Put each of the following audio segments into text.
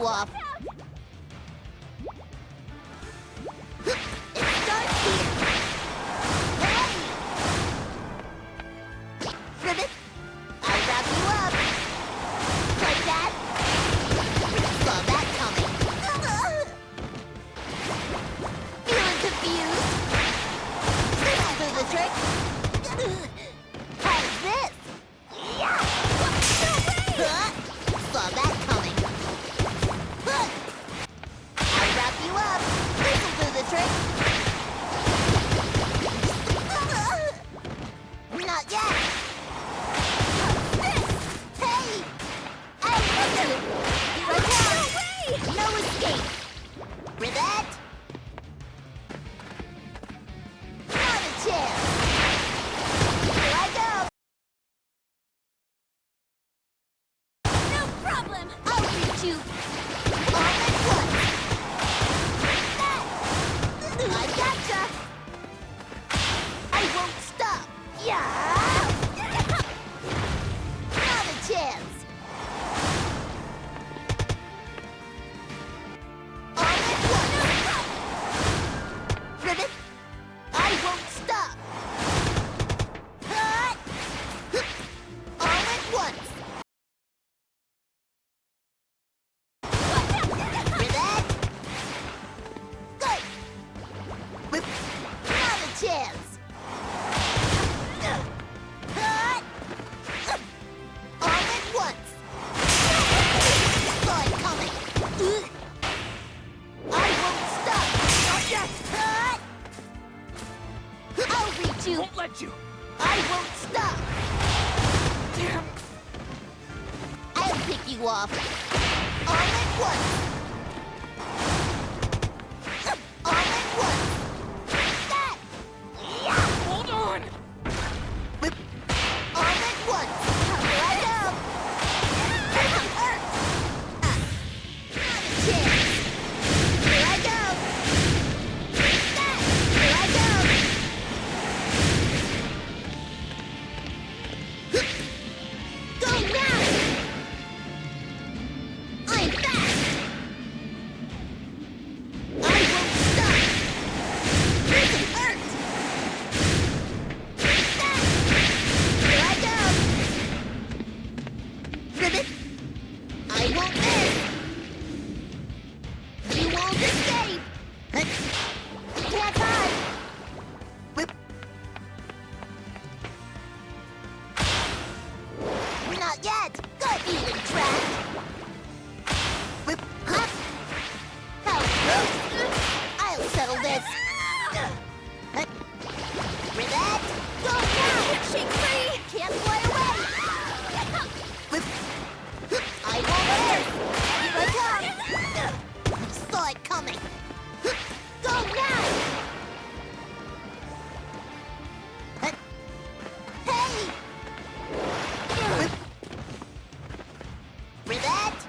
you off. It starts here. Hey! Ribbit, I'll wrap you up. Like that. Saw that coming. Feeling confused? This'll do the trick. How's this? Yeah! Saw that coming. I'll wrap you up. This'll do the trick. Not yet. Hey! I'll get you. Watch out. No escape. Ribbit. Not a chance. Here I go. No problem! I'll reach you all at once. I gotcha. I won't stop. Yeah. Not a chance. All at once. Ribbit, I won't stop. Cut. All at once. Ribbit. Go. Whip. Not a chance. Cut. All at once. Saw it coming. I won't stop. Not yet. Cut. I'll reach you. Won't let you. I won't stop. Damn. I'll pick you off. All at once. All at once. That. Yeah. Hold on. Whip. All at once. Here I go. Doesn't hurt. Not a chance. Here I go. That. Here I go. Go now. I'm back. I won't stop. Doesn't hurt. That. Here I go. Ribbit, I won't miss. You won't escape. Can't hide. Whip. Not yet. Go even track. Whip. Huh? How close? I'll settle this. Ribbit, go now. Shake free! Can't fly away. Whip. I won't miss. Here I come. Saw it coming. Go now. Hey. Whip. Ribbit.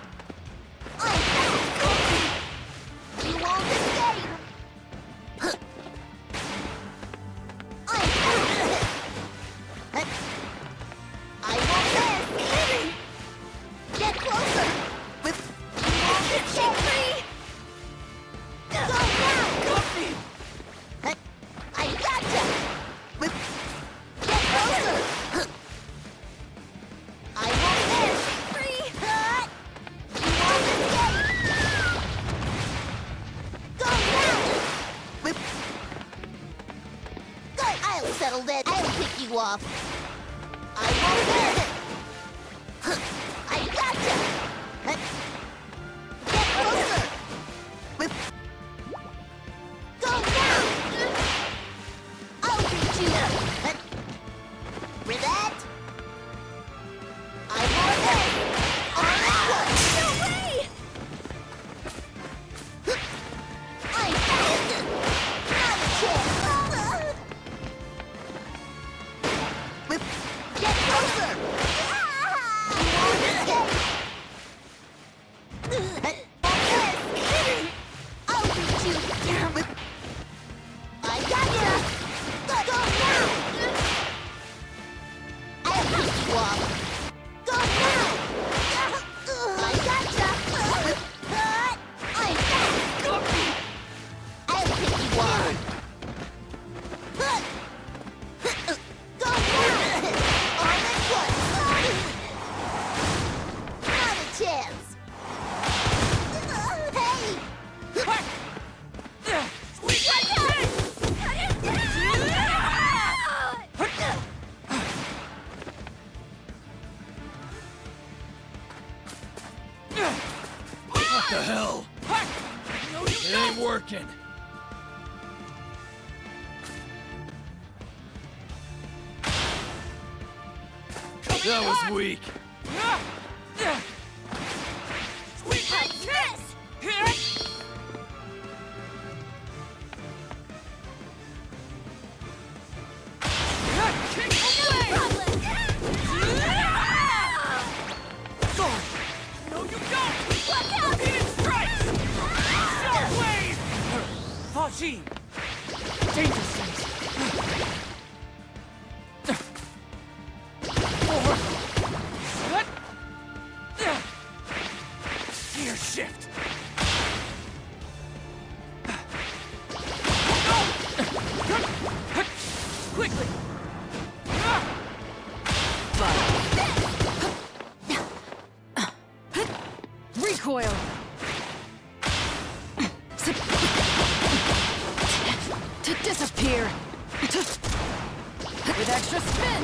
I'm back. You won't escape. I'm back. I won't miss. Get closer. Whip. You won't escape. Free! Go now. I gotcha. Whip. Get closer. I won't miss. Free! Cut. You won't escape. Go now. Whip. Good. I'll settle this. I'll pick you off. I won't miss. I gotcha. Get closer. Whip. Go now. I'll reach you. Ribbit. I won't miss. All at once. No way! I'm back. Not a chance. the hell? No, you It ain't working. That was weak. Like this! No problem! No, you don't! Watch out! Repeated strikes! Shockwave! Fashi! Danger sense! Forward! What? Gear shift! Quickly! Recoil! To disappear! With extra spin!